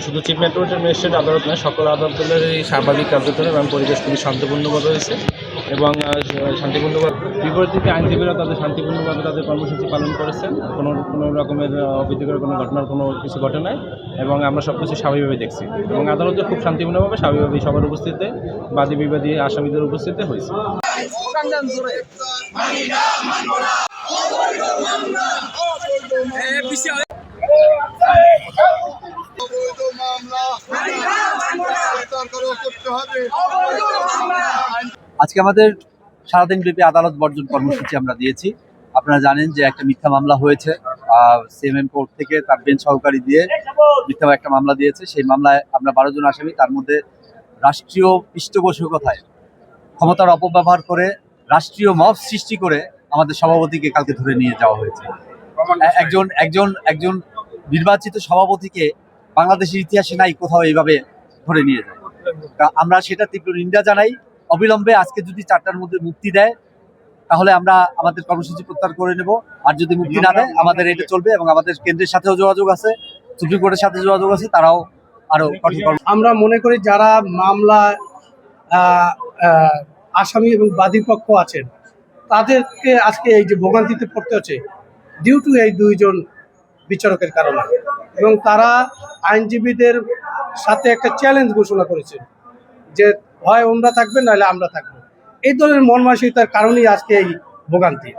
শুধু chief metropolitan magistrate আদালত নয়, সকল আদালতের এই স্বাভাবিক কার্যক্রম এবং পরিবেশ খুবই শান্তিপূর্ণভাবে হয়েছে এবং শান্তিপূর্ণভাবে বিপরীত দিকে আইনজীবীরা তাদের শান্তিপূর্ণভাবে তাদের কর্মসূচি পালন করেছেন। কোনো রকমের অপ্রীতিকর কোনো ঘটনার কোনো কিছু ঘটে নাই এবং আমরা সব কিছু স্বাভাবিকভাবে দেখছি এবং আদালতে খুব শান্তিপূর্ণভাবে স্বাভাবিকভাবে সবার উপস্থিতিতে বাদী বিবাদী আসামিদের উপস্থিতিতে হয়েছে। আজকে আমাদের সারাদিন ব্যাপী আদালত বর্জন কর্মসূচি আমরা দিয়েছি। আপনারা জানেন যে একটা মিথ্যা মামলা হয়েছে, সিএমএম কোর্ট থেকে তার বেঞ্চ সহকারী দিয়ে মিথ্যা একটা মামলা দিয়েছে। সেই মামলায় আমরা 12 জন আসামি, তার মধ্যে রাষ্ট্রীয় পৃষ্ঠপোষকতায় ক্ষমতার অপব্যবহার করে রাষ্ট্রীয় মব সৃষ্টি করে আমাদের সভাপতিকে কালকে ধরে নিয়ে যাওয়া হয়েছে। একজন নির্বাচিত সভাপতিকে বাংলাদেশের ইতিহাসে নাই কোথাও এইভাবে ধরে নিয়ে যায়। আমরা সেটা তীব্র নিন্দা জানাই। অবিলম্বে আজকে যদি 4টার মধ্যে মুক্তি দেয় তাহলে আমরা আমাদের কর্মসূচি প্রত্যাহার করে নেব, আর যদি মুক্তি না দেয় আমাদের এটা চলবে এবং আমাদের কেন্দ্রের সাথেও যোগাযোগ আছে, সুপ্রিম কোর্টের সাথে যোগাযোগ আছে, তারাও আরো কঠোর। আমরা মনে করি যারা মামলা আসামি এবং বাদী পক্ষ আছেন তাদেরকে আজকে এই যে ভোগান্তিতে পড়তে হচ্ছে ডিউ টু এই 2 জন বিচারকের কারণে, এবং তারা আইনজীবীদের সাথে একটা চ্যালেঞ্জ ঘোষণা করেছে যে হয় ওমরা থাকবে নাহলে আমরা থাকবো। এই ধরনের মন মানসিকতার কারণেই আজকে এই ভোগান্তি।